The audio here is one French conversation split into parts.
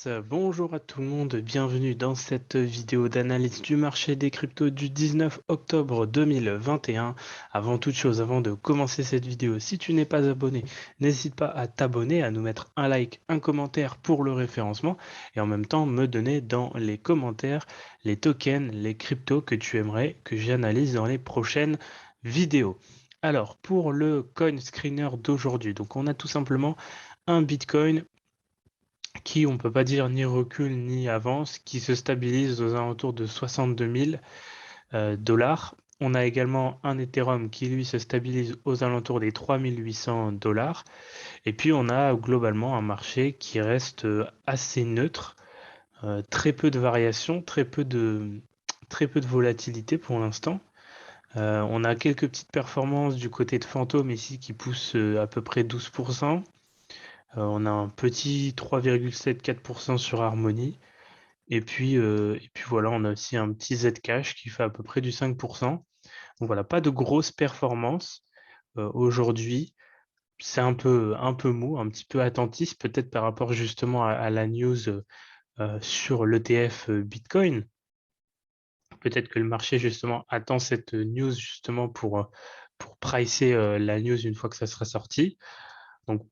Yes, bonjour à tout le monde, bienvenue dans cette vidéo d'analyse du marché des cryptos du 19 octobre 2021. Avant toute chose, avant de commencer cette vidéo, si tu n'es pas abonné, n'hésite pas à t'abonner, à nous mettre un like, un commentaire pour le référencement et en même temps me donner dans les commentaires les tokens, les cryptos que tu aimerais que j'analyse dans les prochaines vidéos. Alors, pour le coin screener d'aujourd'hui, donc on a tout simplement un Bitcoin qui, on ne peut pas dire ni recule ni avance, qui se stabilise aux alentours de 62 000 dollars. On a également un Ethereum qui, lui, se stabilise aux alentours des 3 800 dollars. Et puis, on a globalement un marché qui reste assez neutre, très peu de variations, très peu de volatilité pour l'instant. On a quelques petites performances du côté de Fantôme ici qui poussent à peu près 12%. On a un petit 3,74% sur Harmony. Et puis voilà, on a aussi un petit Zcash qui fait à peu près du 5%. Donc voilà, pas de grosse performance aujourd'hui. C'est un peu mou, un petit peu attentiste, peut-être par rapport justement à la news sur l'ETF Bitcoin. Peut-être que le marché justement attend cette news justement pour pricer la news une fois que ça sera sorti. Donc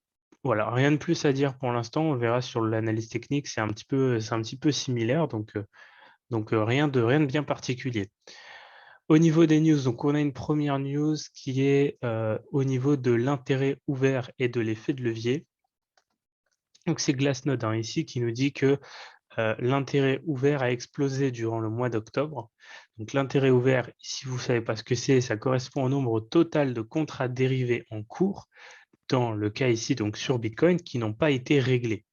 voilà, rien de plus à dire pour l'instant. On verra sur l'analyse technique, c'est un petit peu similaire. Donc rien de bien particulier. Au niveau des news, donc on a une première news qui est au niveau de l'intérêt ouvert et de l'effet de levier. Donc c'est Glassnode ici qui nous dit que l'intérêt ouvert a explosé durant le mois d'octobre. Donc l'intérêt ouvert, si vous ne savez pas ce que c'est, ça correspond au nombre total de contrats dérivés en cours, dans le cas ici donc sur Bitcoin, qui n'ont pas été réglés.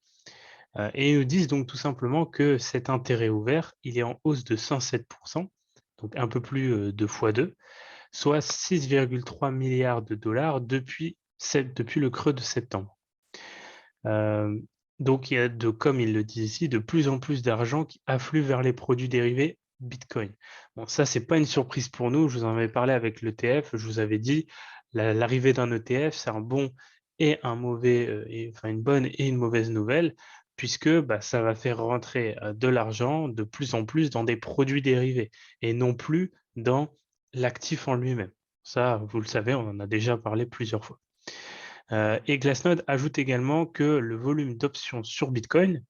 Et ils nous disent donc tout simplement que cet intérêt ouvert, il est en hausse de 107%, donc un peu plus de x2, soit 6,3 milliards de dollars depuis le creux de septembre. Euh, donc il y a, comme il le dit ici, de plus en plus d'argent qui afflue vers les produits dérivés Bitcoin. Bon, ça, c'est pas une surprise pour nous. Je vous en avais parlé avec l'ETF. Je vous avais dit, l'arrivée d'un ETF, c'est un bon et un mauvais, enfin une bonne et une mauvaise nouvelle, puisque bah, ça va faire rentrer de l'argent de plus en plus dans des produits dérivés et non plus dans l'actif en lui-même. Ça, vous le savez, on en a déjà parlé plusieurs fois. Et Glassnode ajoute également que le volume d'options sur Bitcoin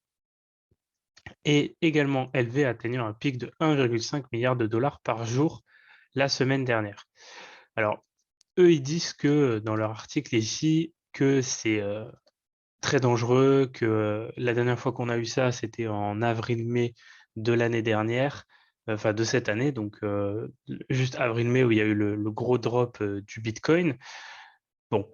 est également élevé, atteignant un pic de 1,5 milliard de dollars par jour la semaine dernière. Alors, eux, ils disent que dans leur article ici, que c'est très dangereux, que la dernière fois qu'on a eu ça, c'était en avril-mai de l'année dernière, enfin de cette année, donc juste avril-mai où il y a eu le gros drop du Bitcoin. Bon,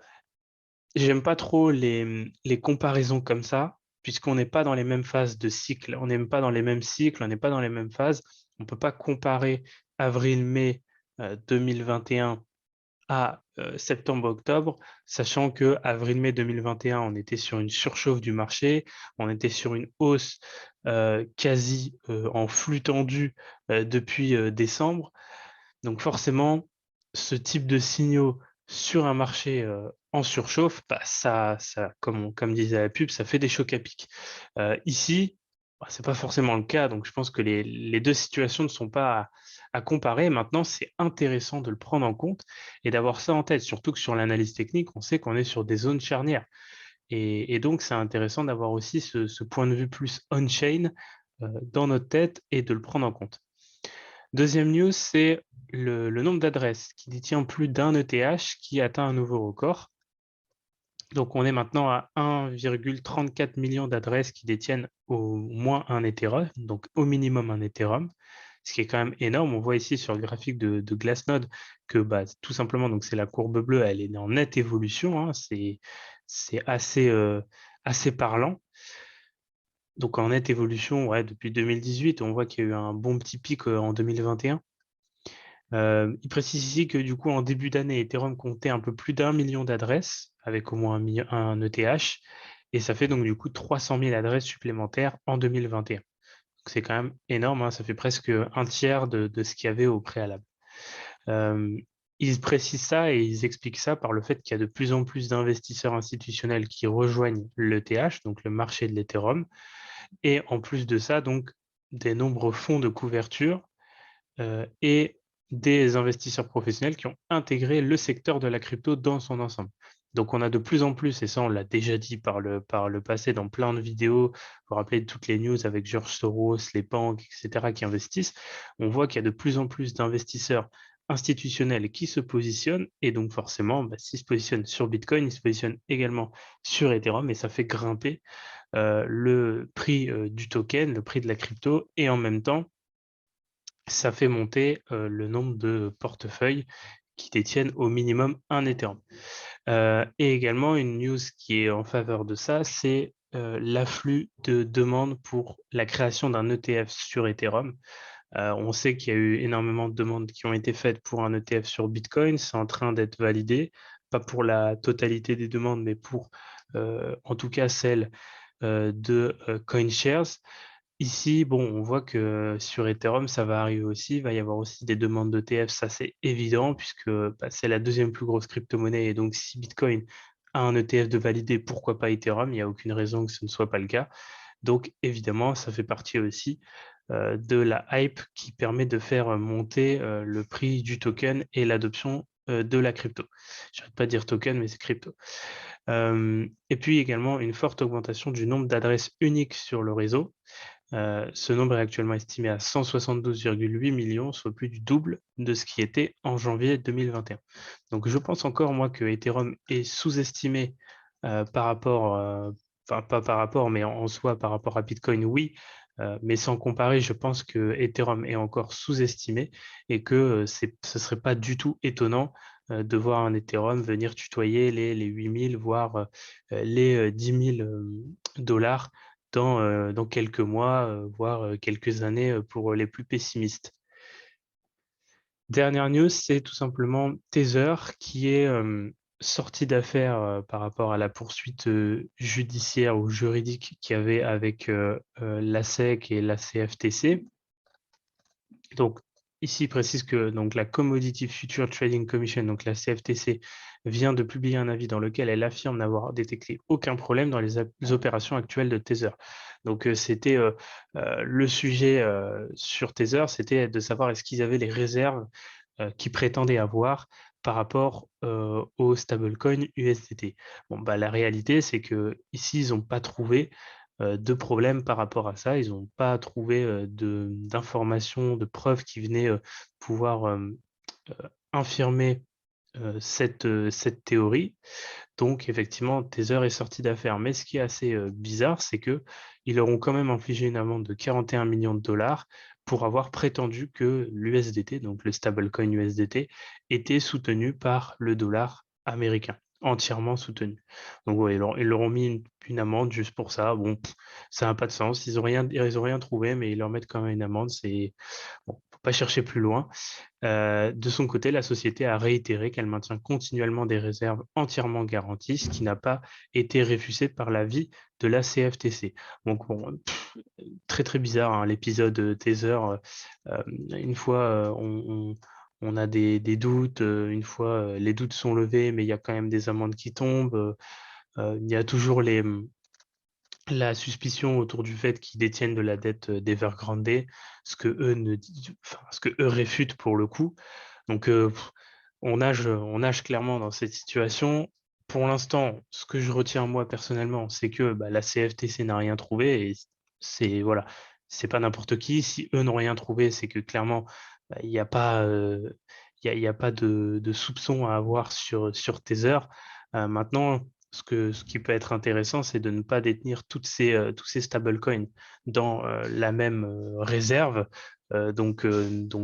j'aime pas trop les comparaisons comme ça, puisqu'on n'est pas dans les mêmes phases de cycle. On n'est pas dans les mêmes cycles, on n'est pas dans les mêmes phases. On ne peut pas comparer avril-mai 2021 à septembre-octobre, sachant que avril-mai 2021, on était sur une surchauffe du marché, on était sur une hausse quasi en flux tendu depuis décembre. Donc forcément, ce type de signaux sur un marché en surchauffe, bah, comme disait la pub, ça fait des chocs à pic. Ici, bah, c'est pas forcément le cas, donc je pense que les deux situations ne sont pas à comparer. Maintenant, c'est intéressant de le prendre en compte et d'avoir ça en tête, surtout que sur l'analyse technique, on sait qu'on est sur des zones charnières. Et donc, c'est intéressant d'avoir aussi ce point de vue plus on-chain dans notre tête et de le prendre en compte. Deuxième news, c'est le nombre d'adresses qui détient plus d'un ETH qui atteint un nouveau record. Donc, on est maintenant à 1,34 million d'adresses qui détiennent au moins un Ethereum, donc au minimum un Ethereum, ce qui est quand même énorme. On voit ici sur le graphique de Glassnode que bah, tout simplement, donc c'est la courbe bleue, elle est en nette évolution. Hein, c'est assez parlant. Donc en nette évolution, ouais, depuis 2018, on voit qu'il y a eu un bon petit pic en 2021. Il précise ici que du coup, en début d'année, Ethereum comptait un peu plus d'un million d'adresses, avec au moins un ETH, et ça fait donc du coup 300 000 adresses supplémentaires en 2021. Donc c'est quand même énorme, hein, ça fait presque un tiers de ce qu'il y avait au préalable. Euh, Ils précisent ça et ils expliquent ça par le fait qu'il y a de plus en plus d'investisseurs institutionnels qui rejoignent l'ETH, donc le marché de l'Ethereum, Et en plus de ça, donc, des nombreux fonds de couverture et des investisseurs professionnels qui ont intégré le secteur de la crypto dans son ensemble. Donc, on a de plus en plus, et ça, on l'a déjà dit par le passé dans plein de vidéos, vous vous rappelez de toutes les news avec George Soros, les banques, etc., qui investissent, on voit qu'il y a de plus en plus d'investisseurs institutionnels qui se positionnent, et donc forcément, bah, s'ils se positionnent sur Bitcoin, ils se positionnent également sur Ethereum, et ça fait grimper le prix du token, le prix de la crypto, et en même temps, ça fait monter le nombre de portefeuilles qui détiennent au minimum un Ethereum. Et également, une news qui est en faveur de ça, c'est l'afflux de demandes pour la création d'un ETF sur Ethereum. On sait qu'il y a eu énormément de demandes qui ont été faites pour un ETF sur Bitcoin. C'est en train d'être validé, pas pour la totalité des demandes, mais pour en tout cas celle de CoinShares. Ici, bon, on voit que sur Ethereum, ça va arriver aussi. Il va y avoir aussi des demandes d'ETF, ça c'est évident, puisque bah, c'est la deuxième plus grosse crypto-monnaie. Et donc, si Bitcoin a un ETF de validé, pourquoi pas Ethereum? Il n'y a aucune raison que ce ne soit pas le cas. Donc, évidemment, ça fait partie aussi de la hype qui permet de faire monter le prix du token et l'adoption de la crypto. Je n'arrête pas de dire token, mais c'est crypto. Et puis également une forte augmentation du nombre d'adresses uniques sur le réseau. Ce nombre est actuellement estimé à 172,8 millions, soit plus du double de ce qui était en janvier 2021. Donc je pense encore, moi, que Ethereum est sous-estimé par rapport, enfin pas par rapport, mais en soi par rapport à Bitcoin, oui, mais sans comparer, je pense que Ethereum est encore sous-estimé et que ce serait pas du tout étonnant de voir un Ethereum venir tutoyer les 8 000, voire les 10 000 dollars dans quelques mois, voire quelques années pour les plus pessimistes. Dernière news, c'est tout simplement Tether qui est sorti d'affaire par rapport à la poursuite judiciaire ou juridique qu'il y avait avec la SEC et la CFTC. Donc, ici, il précise que donc, la Commodity Future Trading Commission, donc la CFTC, vient de publier un avis dans lequel elle affirme n'avoir détecté aucun problème dans les opérations actuelles de Tether. Donc, c'était le sujet sur Tether, c'était de savoir est-ce qu'ils avaient les réserves qu'ils prétendaient avoir par rapport au stablecoin USDT. Bon, bah, la réalité, c'est que ici, ils n'ont pas trouvé de problème par rapport à ça. Ils n'ont pas trouvé d'informations, de preuves qui venaient pouvoir infirmer cette théorie. Donc, effectivement, Tether est sorti d'affaire. Mais ce qui est assez bizarre, c'est que ils leur ont quand même infligé une amende de 41 millions de dollars pour avoir prétendu que l'USDT, donc le stablecoin USDT, était soutenu par le dollar américain, entièrement soutenu. Donc, ouais, ils leur ont mis une amende juste pour ça. Bon, ça n'a pas de sens. Ils ont rien trouvé, mais ils leur mettent quand même une amende. C'est bon, faut pas chercher plus loin. De son côté, la société a réitéré qu'elle maintient continuellement des réserves entièrement garanties, ce qui n'a pas été refusé par l'avis de la CFTC. Donc, bon, très très bizarre, hein, l'épisode Tether. Une fois, on a des doutes, une fois, les doutes sont levés, mais il y a quand même des amendes qui tombent. Il y a toujours la suspicion autour du fait qu'ils détiennent de la dette d'Evergrande, ce que eux enfin, ce que eux réfutent pour le coup. Donc on nage clairement dans cette situation. Pour l'instant, ce que je retiens moi personnellement, c'est que bah, la CFTC n'a rien trouvé et c'est voilà, c'est pas n'importe qui. Si eux n'ont rien trouvé, c'est que clairement bah, il n'y a pas il y a pas de soupçon à avoir sur Tether. Maintenant, ce qui peut être intéressant, c'est de ne pas détenir tous ces stablecoins dans la même réserve. Donc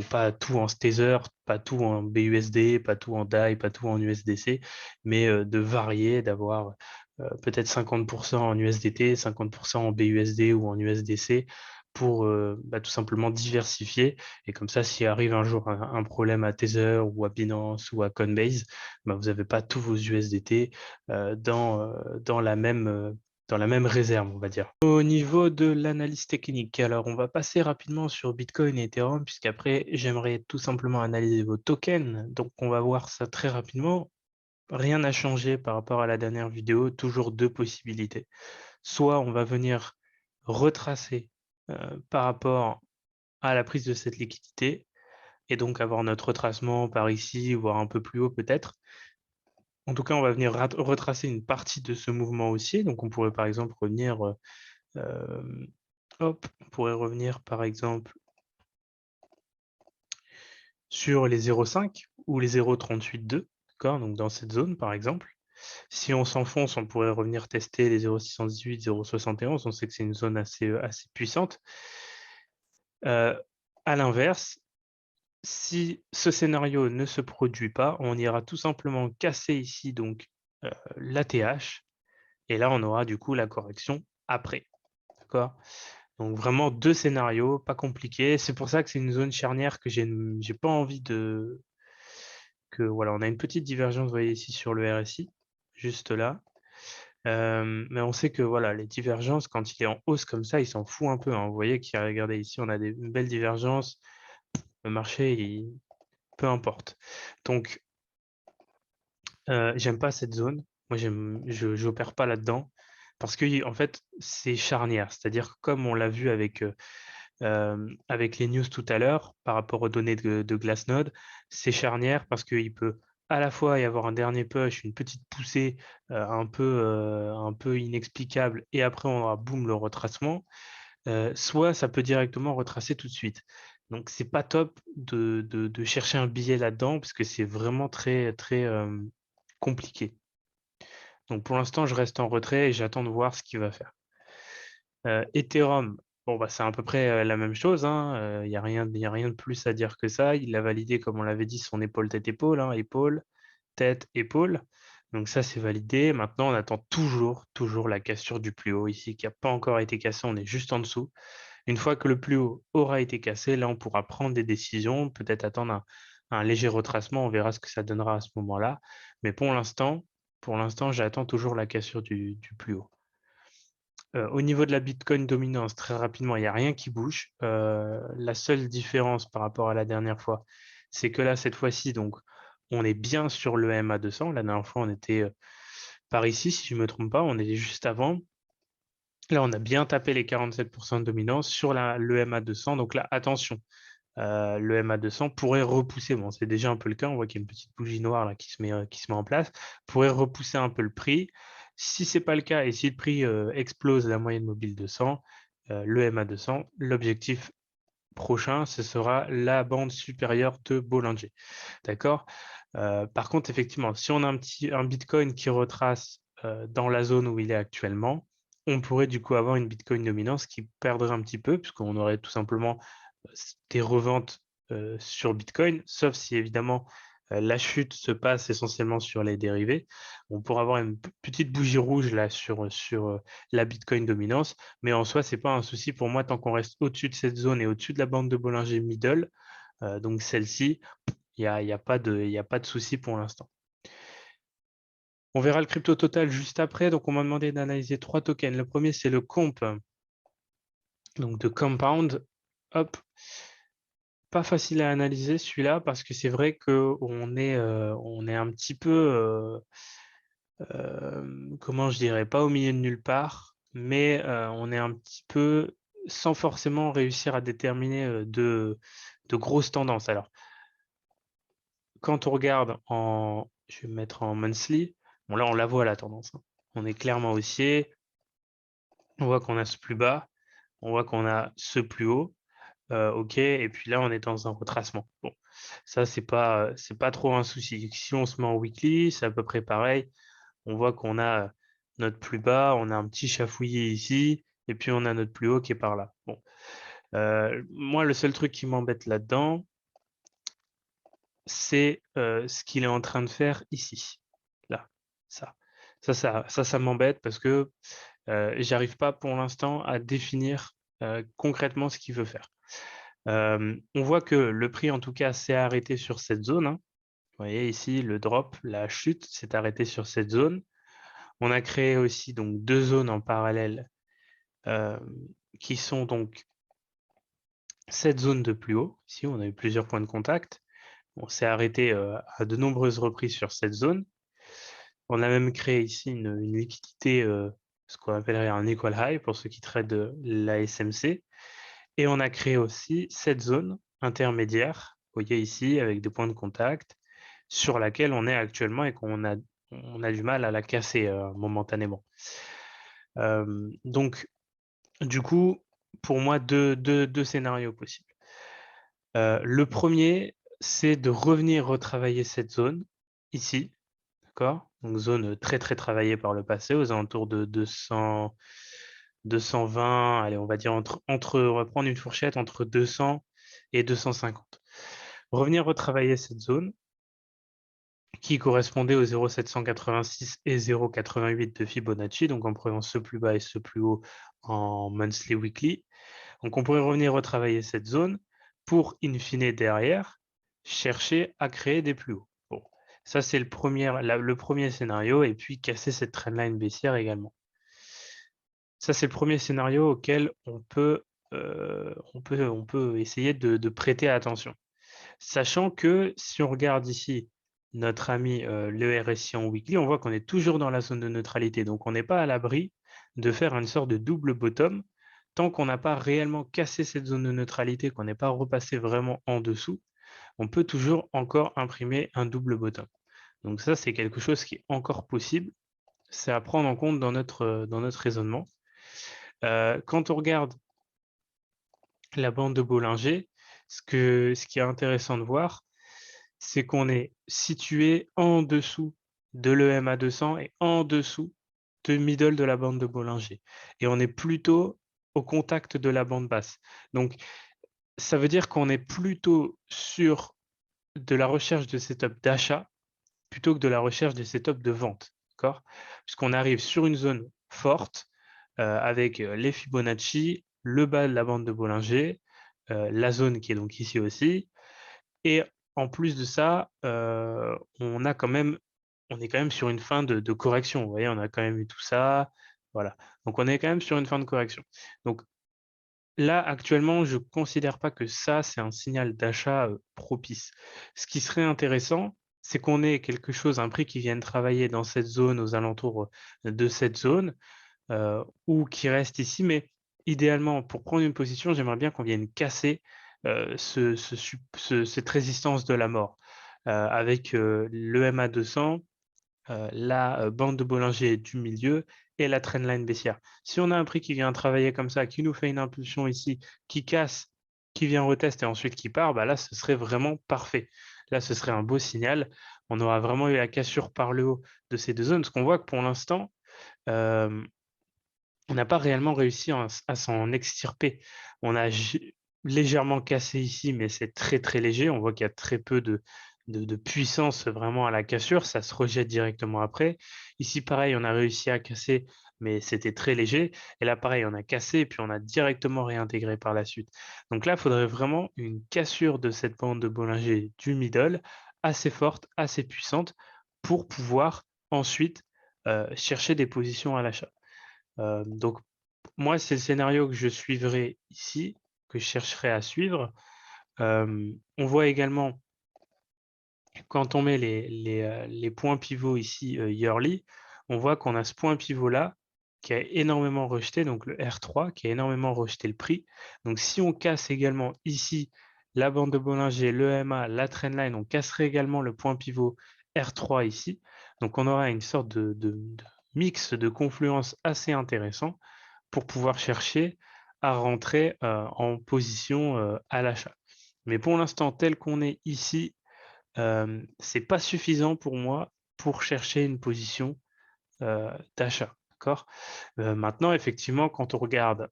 pas tout en Tether, pas tout en BUSD, pas tout en DAI, pas tout en USDC, mais de varier, d'avoir peut-être 50% en USDT, 50% en BUSD ou en USDC pour bah, tout simplement diversifier. Et comme ça, s'il arrive un jour un problème à Tether ou à Binance ou à Coinbase, bah, vous n'avez pas tous vos USDT dans la même réserve, on va dire. Au niveau de l'analyse technique, alors on va passer rapidement sur Bitcoin et Ethereum, puisqu'après, j'aimerais tout simplement analyser vos tokens. Donc, on va voir ça très rapidement. Rien n'a changé par rapport à la dernière vidéo, toujours deux possibilités. Soit on va venir retracer par rapport à la prise de cette liquidité et donc avoir notre retracement par ici, voire un peu plus haut peut-être. En tout cas, on va venir retracer une partie de ce mouvement haussier. Donc, on pourrait par exemple revenir, hop, on pourrait revenir par exemple sur les 0,5 ou les 0,38,2, d'accord? Donc, dans cette zone par exemple. Si on s'enfonce, on pourrait revenir tester les 0,618, 0,71. On sait que c'est une zone assez puissante. À l'inverse, si ce scénario ne se produit pas, on ira tout simplement casser ici donc l'ATH et là on aura du coup la correction après. D'accord? Donc vraiment deux scénarios, pas compliqués. C'est pour ça que c'est une zone charnière que j'ai pas envie de que voilà, on a une petite divergence, vous voyez ici sur le RSI, juste là. Mais on sait que voilà, les divergences, quand il est en hausse comme ça, il s'en fout un peu, hein. Vous voyez qu'il regardez ici, on a une belle divergence. Le marché, peu importe. Donc, j'aime pas cette zone. Moi, je n'opère pas là-dedans parce que en fait, c'est charnière. C'est-à-dire que comme on l'a vu avec les news tout à l'heure par rapport aux données de Glassnode, c'est charnière parce qu'il peut à la fois y avoir un dernier push, une petite poussée un peu inexplicable et après on aura boum le retracement, soit ça peut directement retracer tout de suite. Donc c'est pas top de chercher un billet là-dedans parce que c'est vraiment très très compliqué. Donc pour l'instant je reste en retrait et j'attends de voir ce qu'il va faire. Ethereum, bon, bah, c'est à peu près la même chose, hein. Il n'y a rien, y a rien de plus à dire que ça. Il a validé, comme on l'avait dit, son épaule, tête, épaule, hein, épaule, tête, épaule. Donc ça, c'est validé. Maintenant, on attend toujours la cassure du plus haut ici, qui n'a pas encore été cassé. On est juste en dessous. Une fois que le plus haut aura été cassé, là, on pourra prendre des décisions, peut-être attendre un léger retracement. On verra ce que ça donnera à ce moment-là. Mais pour l'instant, j'attends toujours la cassure du plus haut. Au niveau de la Bitcoin dominance, très rapidement, il n'y a rien qui bouge. La seule différence par rapport à la dernière fois, c'est que là, cette fois-ci, donc, on est bien sur le MA200. La dernière fois, on était par ici, si je ne me trompe pas, on était juste avant. Là, on a bien tapé les 47% de dominance sur le MA200. Donc là, attention, le MA200 pourrait repousser, bon, c'est déjà un peu le cas, on voit qu'il y a une petite bougie noire là, qui se met en place, pourrait repousser un peu le prix. Si ce n'est pas le cas et si le prix explose la moyenne mobile 200, le MA200, l'objectif prochain, ce sera la bande supérieure de Bollinger. D'accord? Par contre, effectivement, si on a un Bitcoin qui retrace dans la zone où il est actuellement, on pourrait du coup avoir une Bitcoin dominance qui perdrait un petit peu, puisqu'on aurait tout simplement des reventes sur Bitcoin, sauf si évidemment la chute se passe essentiellement sur les dérivés. On pourra avoir une petite bougie rouge là sur la Bitcoin dominance, mais en soi, c'est pas un souci pour moi tant qu'on reste au-dessus de cette zone et au-dessus de la bande de Bollinger Middle. Donc celle-ci, il y a pas de souci pour l'instant. On verra le crypto total juste après. Donc, on m'a demandé d'analyser trois tokens. Le premier, c'est le comp, donc de Compound. Hop, pas facile à analyser celui-là parce que c'est vrai on est un petit peu, comment je dirais, pas au milieu de nulle part, mais on est un petit peu sans forcément réussir à déterminer de grosses tendances. Alors, quand on regarde je vais me mettre en monthly, bon là on la voit la tendance, hein. On est clairement haussier, on voit qu'on a ce plus bas, on voit qu'on a ce plus haut. OK, et puis là, on est dans un retracement. Bon, ça, c'est pas trop un souci. Si on se met en weekly, c'est à peu près pareil. On voit qu'on a notre plus bas, on a un petit chafouillis ici, et puis on a notre plus haut qui est par là. Bon, moi, le seul truc qui m'embête là-dedans, c'est ce qu'il est en train de faire ici. Là, ça. Ça m'embête parce que j'arrive pas pour l'instant à définir concrètement ce qu'il veut faire. On voit que le prix, en tout cas, s'est arrêté sur cette zone, hein. Vous voyez ici, le drop, la chute s'est arrêtée sur cette zone. On a créé aussi donc deux zones en parallèle euh, qui sont donc cette zone de plus haut. Ici, on a eu plusieurs points de contact. On s'est arrêté à de nombreuses reprises sur cette zone. On a même créé ici une liquidité ce qu'on appellerait un equal high pour ceux qui traitent de la SMC. Et on a créé aussi cette zone intermédiaire, vous voyez ici, avec des points de contact, sur laquelle on est actuellement et on a du mal à la casser momentanément. Donc, du coup, pour moi, deux scénarios possibles. Le premier, c'est de revenir retravailler cette zone, ici, d'accord? Donc zone très très travaillée par le passé, aux alentours de 200, 220, allez, on va dire on va prendre une fourchette entre 200 et 250. Revenir retravailler cette zone qui correspondait aux 0,786 et 0,88 de Fibonacci, donc en prenant ce plus bas et ce plus haut en monthly weekly. Donc on pourrait revenir retravailler cette zone pour, in fine, derrière, chercher à créer des plus hauts. Bon, ça c'est le premier scénario, et puis casser cette trendline baissière également. Ça c'est le premier scénario auquel on peut essayer de prêter attention. Sachant que si on regarde ici notre ami le RSI en weekly, on voit qu'on est toujours dans la zone de neutralité. Donc on n'est pas à l'abri de faire une sorte de double bottom tant qu'on n'a pas réellement cassé cette zone de neutralité, qu'on n'est pas repassé vraiment en dessous, on peut toujours encore imprimer un double bottom. Donc ça, c'est quelque chose qui est encore possible. C'est à prendre en compte dans notre raisonnement. Quand on regarde la bande de Bollinger, ce qui est intéressant de voir, c'est qu'on est situé en dessous de l'EMA 200 et en dessous de middle de la bande de Bollinger. Et on est plutôt au contact de la bande basse. Donc, ça veut dire qu'on est plutôt sur de la recherche de setup d'achat plutôt que de la recherche de setup de vente. D'accord? Puisqu'on arrive sur une zone forte avec les Fibonacci, le bas de la bande de Bollinger, la zone qui est donc ici aussi, et en plus de ça, on est quand même sur une fin de correction. Vous voyez, on a quand même eu tout ça. Voilà. Donc, on est quand même sur une fin de correction. Donc, là, actuellement, je ne considère pas que ça, c'est un signal d'achat propice. Ce qui serait intéressant, c'est qu'on ait quelque chose, un prix qui vienne travailler dans cette zone, aux alentours de cette zone, ou qui reste ici. Mais idéalement, pour prendre une position, j'aimerais bien qu'on vienne casser cette résistance de la mort avec l'EMA 200, la bande de Bollinger du milieu et la trendline baissière. Si on a un prix qui vient travailler comme ça, qui nous fait une impulsion ici, qui casse, qui vient retester et ensuite qui part, bah là, ce serait vraiment parfait. Là, ce serait un beau signal. On aura vraiment eu la cassure par le haut de ces deux zones, parce qu'on voit que pour l'instant, euh, on n'a pas réellement réussi à s'en extirper. On a légèrement cassé ici, mais c'est très très léger. On voit qu'il y a très peu de puissance vraiment à la cassure. Ça se rejette directement après. Ici, pareil, on a réussi à casser, mais c'était très léger. Et là, pareil, on a cassé et puis on a directement réintégré par la suite. Donc là, il faudrait vraiment une cassure de cette bande de Bollinger du middle assez forte, assez puissante pour pouvoir ensuite chercher des positions à l'achat. Donc, moi, c'est le scénario que je suivrai ici, que je chercherai à suivre. On voit également, quand on met les points pivots ici, yearly, on voit qu'on a ce point pivot-là qui a énormément rejeté, donc le R3, qui a énormément rejeté le prix. Donc, si on casse également ici la bande de Bollinger, l'EMA, la trendline, on casserait également le point pivot R3 ici. Donc, on aura une sorte de mix de confluence assez intéressant pour pouvoir chercher à rentrer en position à l'achat. Mais pour l'instant, tel qu'on est ici, c'est pas suffisant pour moi pour chercher une position d'achat. D'accord? Maintenant, effectivement, quand on regarde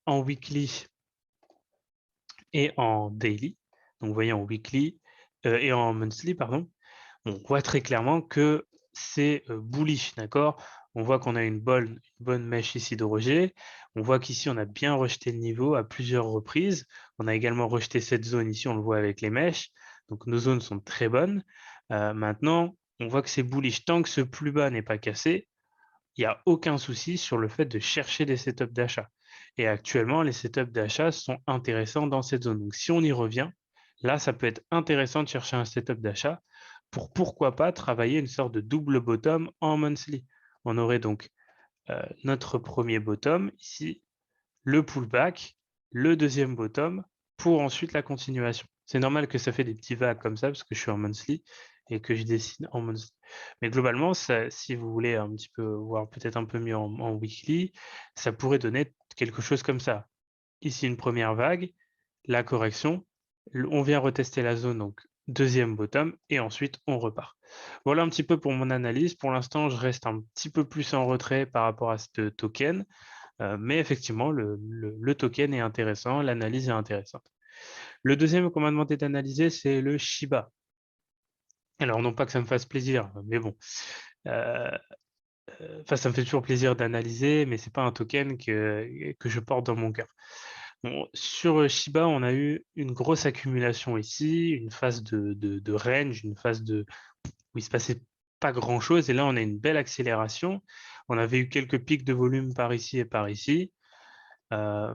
en weekly et en daily, donc vous voyez en weekly et en monthly, pardon, on voit très clairement que c'est bullish, d'accord? On voit qu'on a une bonne mèche ici de rejet. On voit qu'ici, on a bien rejeté le niveau à plusieurs reprises. On a également rejeté cette zone ici, on le voit avec les mèches. Donc, nos zones sont très bonnes. Maintenant, on voit que c'est bullish. Tant que ce plus bas n'est pas cassé, il n'y a aucun souci sur le fait de chercher des setups d'achat. Et actuellement, les setups d'achat sont intéressants dans cette zone. Donc, si on y revient, là, ça peut être intéressant de chercher un setup d'achat pour pourquoi pas travailler une sorte de double bottom en monthly. On aurait donc notre premier bottom ici, le pullback, le deuxième bottom, pour ensuite la continuation. C'est normal que ça fait des petits vagues comme ça, parce que je suis en monthly et que je dessine en monthly. Mais globalement, ça, si vous voulez un petit peu voir peut-être un peu mieux en weekly, ça pourrait donner quelque chose comme ça. Ici, une première vague, la correction, on vient retester la zone, donc deuxième bottom, et ensuite on repart. Voilà un petit peu pour mon analyse. Pour l'instant, je reste un petit peu plus en retrait par rapport à ce token, mais effectivement, le token est intéressant, l'analyse est intéressante. Le deuxième qu'on m'a demandé d'analyser, c'est le Shiba. Alors, non pas que ça me fasse plaisir, mais bon. Enfin, ça me fait toujours plaisir d'analyser, mais c'est pas un token que je porte dans mon cœur. Bon, sur Shiba, on a eu une grosse accumulation ici, une phase de range, une phase où il se passait pas grand-chose, et là, on a une belle accélération. On avait eu quelques pics de volume par ici et par ici. Euh,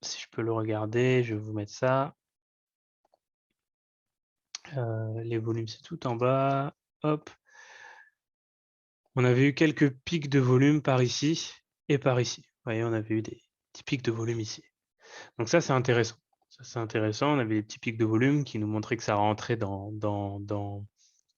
si je peux le regarder, je vais vous mettre ça. Les volumes, c'est tout en bas. Hop. On avait eu quelques pics de volume par ici et par ici. Vous voyez, on avait eu des petits pics de volume ici. Donc ça, c'est intéressant. Ça, c'est intéressant. On avait des petits pics de volume qui nous montraient que ça rentrait dans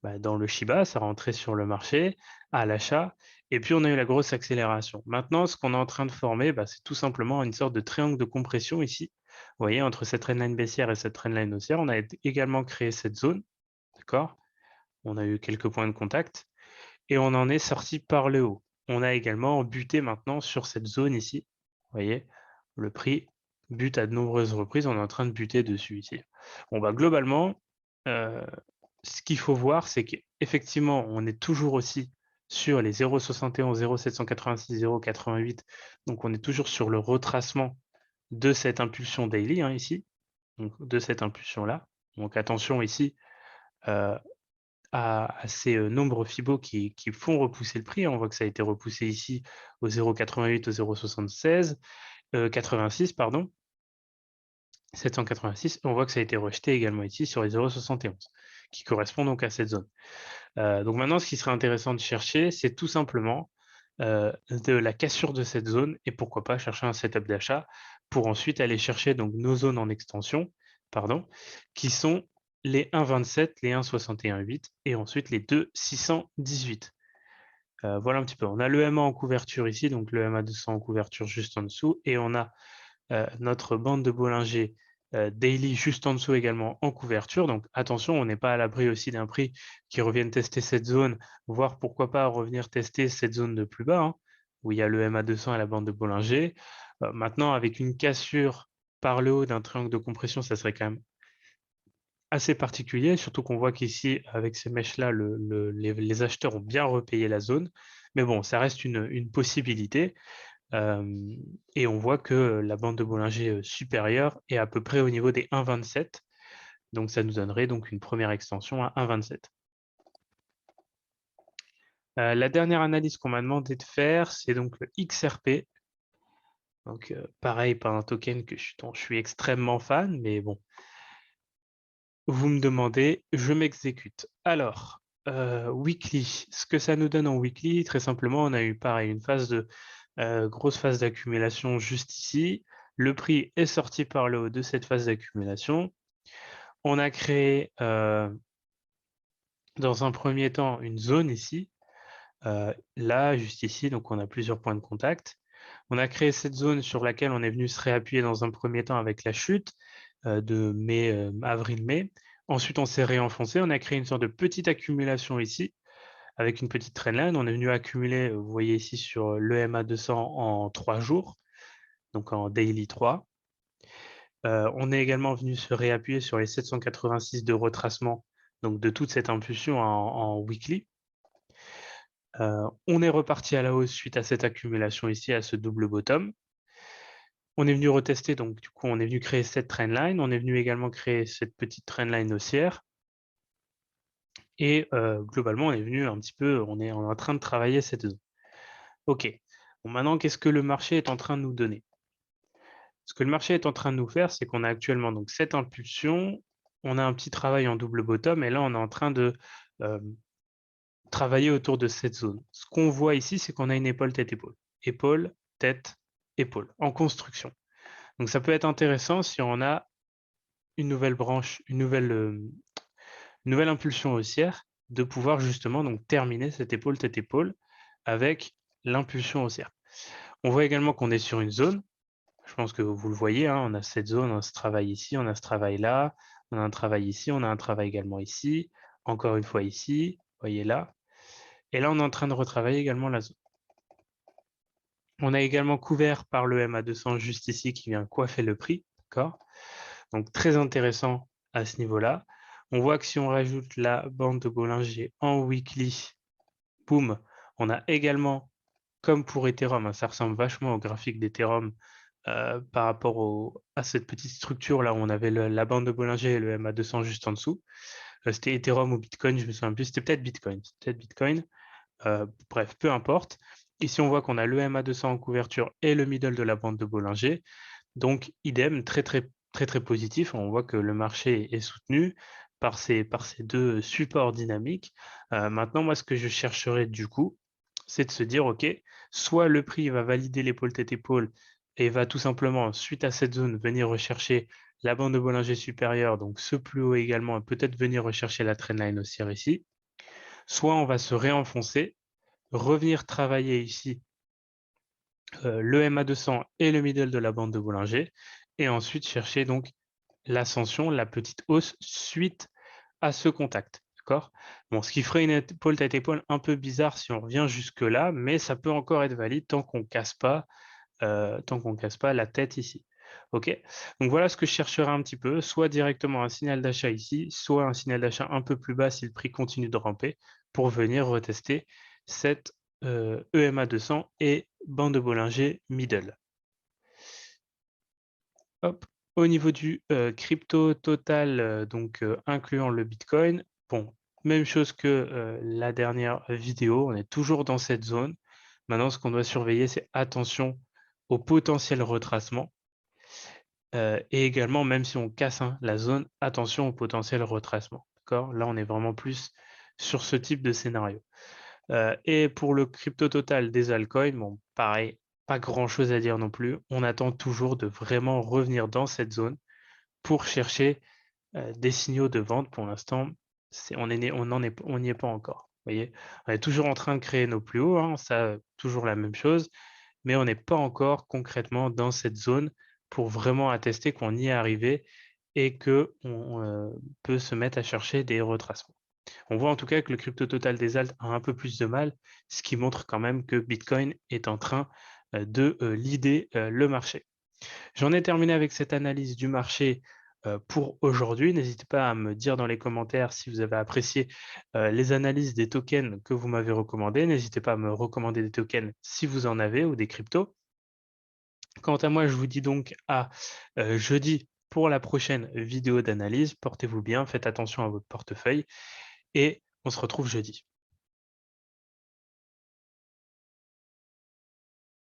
le Shiba, ça rentrait sur le marché, à l'achat. Et puis, on a eu la grosse accélération. Maintenant, ce qu'on est en train de former, c'est tout simplement une sorte de triangle de compression ici. Vous voyez, entre cette trendline baissière et cette trendline haussière, on a également créé cette zone. D'accord? On a eu quelques points de contact. Et on en est sorti par le haut. On a également buté maintenant sur cette zone ici. Vous voyez, le prix bute à de nombreuses reprises. On est en train de buter dessus ici. Bon, globalement, ce qu'il faut voir, c'est qu'effectivement, on est toujours aussi sur les 0,71, 0,786, 0,88. Donc, on est toujours sur le retracement de cette impulsion daily ici, donc de cette impulsion-là. Donc, attention ici, à ces nombres Fibo qui font repousser le prix. On voit que ça a été repoussé ici au 0,88, au 0,76, 86, pardon, 786. On voit que ça a été rejeté également ici sur les 0,71, qui correspond donc à cette zone. Donc maintenant, ce qui serait intéressant de chercher, c'est tout simplement de la cassure de cette zone et pourquoi pas chercher un setup d'achat pour ensuite aller chercher donc nos zones en extension, pardon, qui sont les 1,27, les 1,61,8 et ensuite les 2,618. Voilà un petit peu. On a le MA en couverture ici, donc le MA 200 en couverture juste en dessous, et on a notre bande de Bollinger daily juste en dessous également en couverture. Donc attention, on n'est pas à l'abri aussi d'un prix qui revienne tester cette zone, voire pourquoi pas revenir tester cette zone de plus bas, où il y a le MA 200 et la bande de Bollinger. Maintenant, avec une cassure par le haut d'un triangle de compression, ça serait quand même assez particulier, surtout qu'on voit qu'ici, avec ces mèches-là, les acheteurs ont bien repayé la zone. Mais bon, ça reste une possibilité. Et on voit que la bande de Bollinger supérieure est à peu près au niveau des 1,27. Donc ça nous donnerait donc une première extension à 1,27. La dernière analyse qu'on m'a demandé de faire, c'est donc le XRP. Donc pareil, pas un token dont je suis extrêmement fan, mais bon, vous me demandez, je m'exécute. Alors, weekly, ce que ça nous donne en weekly, très simplement, on a eu pareil, une phase de grosse phase d'accumulation juste ici. Le prix est sorti par le haut de cette phase d'accumulation. On a créé dans un premier temps une zone ici, là, juste ici, donc on a plusieurs points de contact. On a créé cette zone sur laquelle on est venu se réappuyer dans un premier temps avec la chute de avril-mai. Ensuite, on s'est réenfoncé. On a créé une sorte de petite accumulation ici avec une petite trendline. On est venu accumuler, vous voyez ici sur l'EMA 200 en 3 jours, donc en daily 3. On est également venu se réappuyer sur les 786 de retracement, donc de toute cette impulsion en weekly. On est reparti à la hausse suite à cette accumulation ici, à ce double bottom. On est venu retester, donc du coup, on est venu créer cette trendline. On est venu également créer cette petite trendline haussière. Et globalement, on est venu un petit peu, on est en train de travailler cette zone. OK. Bon, maintenant, qu'est-ce que le marché est en train de nous donner? Ce que le marché est en train de nous faire, c'est qu'on a actuellement donc cette impulsion, on a un petit travail en double bottom, et là, on est en train de travailler autour de cette zone. Ce qu'on voit ici, c'est qu'on a une épaule tête-épaule. épaule, tête, épaule, en construction. Donc ça peut être intéressant si on a une nouvelle branche, une nouvelle impulsion haussière, de pouvoir justement donc terminer cette épaule, tête, épaule avec l'impulsion haussière. On voit également qu'on est sur une zone. Je pense que vous le voyez, hein, on a cette zone, on a ce travail ici, on a ce travail là, on a un travail ici, on a un travail également ici, encore une fois ici, vous voyez là. Et là, on est en train de retravailler également la zone. On a également couvert par le MA200 juste ici qui vient coiffer le prix, d'accord? Donc très intéressant à ce niveau-là. On voit que si on rajoute la bande de Bollinger en weekly, boum, on a également, comme pour Ethereum, hein, ça ressemble vachement au graphique d'Ethereum par rapport à cette petite structure là où on avait la bande de Bollinger et le MA200 juste en dessous. C'était Ethereum ou Bitcoin, je me souviens plus, c'était peut-être Bitcoin. Peut-être Bitcoin. Bref, peu importe. Ici, on voit qu'on a le MA200 en couverture et le middle de la bande de Bollinger. Donc, idem, très, très, très, très positif. On voit que le marché est soutenu par ces deux supports dynamiques. Maintenant, moi, ce que je chercherais du coup, c'est de se dire, OK, soit le prix va valider l'épaule tête épaule et va tout simplement, suite à cette zone, venir rechercher la bande de Bollinger supérieure, donc ce plus haut également, et peut-être venir rechercher la trendline haussière ici. Soit on va se réenfoncer, revenir travailler ici le MA200 et le middle de la bande de Bollinger, et ensuite chercher donc l'ascension, la petite hausse suite à ce contact. D'accord? Bon, ce qui ferait une épaule tête épaule un peu bizarre si on revient jusque-là, mais ça peut encore être valide tant qu'on casse pas la tête ici. OK? Donc voilà ce que je chercherai un petit peu, soit directement un signal d'achat ici, soit un signal d'achat un peu plus bas si le prix continue de ramper pour venir retester cette EMA 200 et bande de Bollinger middle. Hop. Au niveau du crypto total, donc incluant le Bitcoin, bon, même chose que la dernière vidéo, on est toujours dans cette zone. Maintenant, ce qu'on doit surveiller, c'est attention au potentiel retracement. Et également, même si on casse la zone, attention au potentiel retracement. D'accord? Là, on est vraiment plus sur ce type de scénario. Et pour le crypto total des altcoins, bon, pareil, pas grand-chose à dire non plus. On attend toujours de vraiment revenir dans cette zone pour chercher des signaux de vente. Pour l'instant, on n'y est pas encore. Vous voyez, on est toujours en train de créer nos plus hauts, hein, ça, toujours la même chose, mais on n'est pas encore concrètement dans cette zone pour vraiment attester qu'on y est arrivé et que on peut se mettre à chercher des retracements. On voit en tout cas que le crypto total des alts a un peu plus de mal, ce qui montre quand même que Bitcoin est en train de leader le marché. J'en ai terminé avec cette analyse du marché pour aujourd'hui. N'hésitez pas à me dire dans les commentaires si vous avez apprécié les analyses des tokens que vous m'avez recommandés. N'hésitez pas à me recommander des tokens si vous en avez ou des cryptos. Quant à moi, je vous dis donc à jeudi pour la prochaine vidéo d'analyse. Portez-vous bien, faites attention à votre portefeuille et on se retrouve jeudi.